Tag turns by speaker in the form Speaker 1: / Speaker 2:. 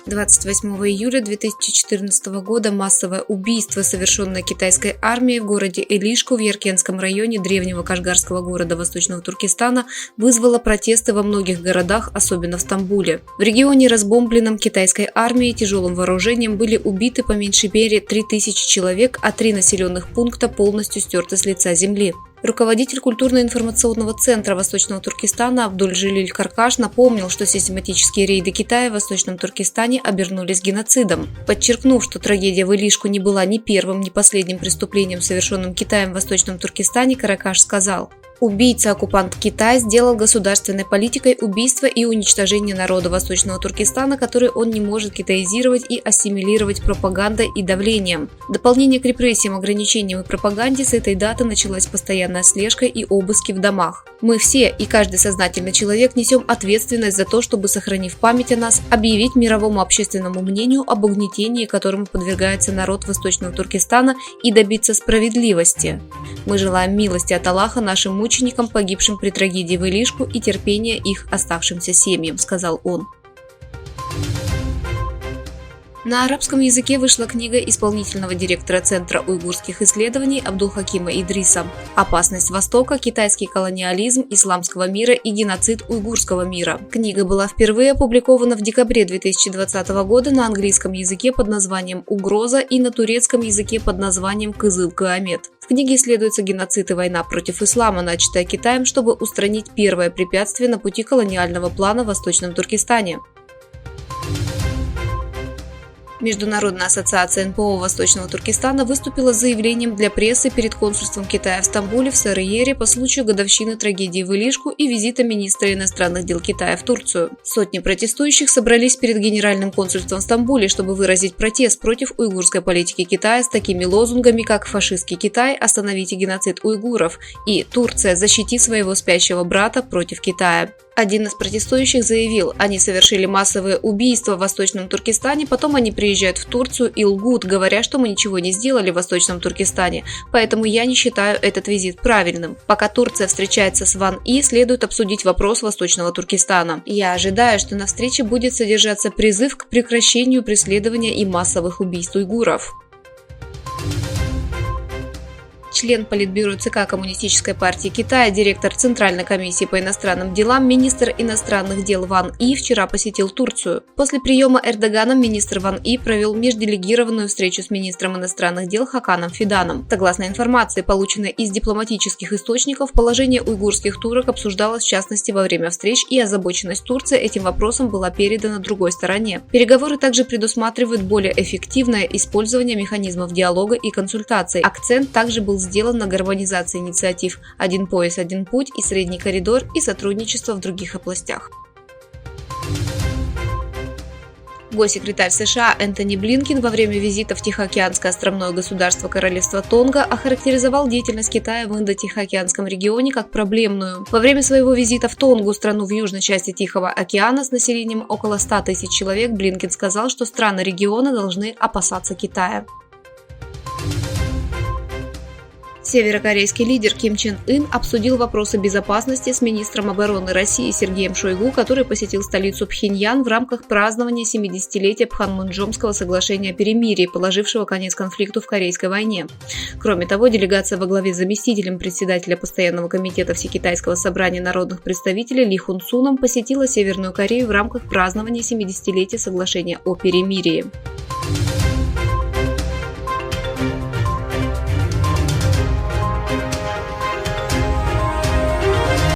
Speaker 1: 28 июля 2014 года массовое убийство, совершенное китайской армией в городе Элишку в Яркентском районе древнего кашгарского города Восточного Туркестана, вызвало протесты во многих городах, особенно в Стамбуле. В регионе, разбомбленном китайской армией тяжелым вооружением, были убиты по меньшей мере 3000 человек, а 3 населенных пункта полностью стерты с лица земли. Руководитель культурно-информационного центра Восточного Туркестана Абдуль-Желиль Каркаш напомнил, что систематические рейды Китая в Восточном Туркестане обернулись геноцидом. Подчеркнув, что трагедия в Элишку не была ни первым, ни последним преступлением, совершенным Китаем в Восточном Туркестане, Каракаш сказал: «Убийца-оккупант Китай сделал государственной политикой убийство и уничтожение народа Восточного Туркестана, который он не может китаизировать и ассимилировать пропагандой и давлением. В дополнение к репрессиям, ограничениям и пропаганде с этой даты началась постоянная слежка и обыски в домах. Мы все и каждый сознательный человек несем ответственность за то, чтобы, сохранив память о нас, объявить мировому общественному мнению об угнетении, которому подвергается народ Восточного Туркестана, и добиться справедливости. Мы желаем милости от Аллаха нашим мученикам, погибшим при трагедии в Элишку, и терпения их оставшимся семьям», — сказал он. На арабском языке вышла книга исполнительного директора Центра уйгурских исследований Абдулхакима Идриса «Опасность Востока. Китайский колониализм исламского мира и геноцид уйгурского мира». Книга была впервые опубликована в декабре 2020 года на английском языке под названием «Угроза» и на турецком языке под названием «Кызыл-Кыамет». В книге исследуется геноцид и война против ислама, начатая Китаем, чтобы устранить первое препятствие на пути колониального плана в Восточном Туркестане. Международная ассоциация НПО Восточного Туркестана выступила с заявлением для прессы перед консульством Китая в Стамбуле в Сарыере по случаю годовщины трагедии в Элишку и визита министра иностранных дел Китая в Турцию. Сотни протестующих собрались перед Генеральным консульством в Стамбуле, чтобы выразить протест против уйгурской политики Китая с такими лозунгами, как «Фашистский Китай, остановите геноцид уйгуров» и «Турция, защити своего спящего брата против Китая». Один из протестующих заявил: они совершили массовые убийства в Восточном Туркестане, потом они приезжают в Турцию и лгут, говоря, что мы ничего не сделали в Восточном Туркестане, поэтому я не считаю этот визит правильным. Пока Турция встречается с Ван И, следует обсудить вопрос Восточного Туркестана. Я ожидаю, что на встрече будет содержаться призыв к прекращению преследования и массовых убийств уйгуров. Член Политбюро ЦК Коммунистической партии Китая, директор Центральной комиссии по иностранным делам, министр иностранных дел Ван И вчера посетил Турцию. После приема Эрдоганом министр Ван И провел межделегированную встречу с министром иностранных дел Хаканом Фиданом. Согласно информации, полученной из дипломатических источников, положение уйгурских турок обсуждалось в частности во время встреч, и озабоченность Турции этим вопросом была передана другой стороне. Переговоры также предусматривают более эффективное использование механизмов диалога и консультаций. Акцент также был сделан на гармонизации инициатив «Один пояс, один путь» и «Средний коридор» и сотрудничество в других областях. Госсекретарь США Энтони Блинкен во время визита в Тихоокеанское островное государство Королевства Тонга охарактеризовал деятельность Китая в Индо-Тихоокеанском регионе как проблемную. Во время своего визита в Тонгу, страну в южной части Тихого океана с населением около 100 тысяч человек, Блинкен сказал, что страны региона должны опасаться Китая. Северокорейский лидер Ким Чен Ын обсудил вопросы безопасности с министром обороны России Сергеем Шойгу, который посетил столицу Пхеньян в рамках празднования 70-летия Пханмунджомского соглашения о перемирии, положившего конец конфликту в Корейской войне. Кроме того, делегация во главе с заместителем председателя Постоянного комитета Всекитайского собрания народных представителей Ли Хун Суном посетила Северную Корею в рамках празднования 70-летия соглашения о перемирии.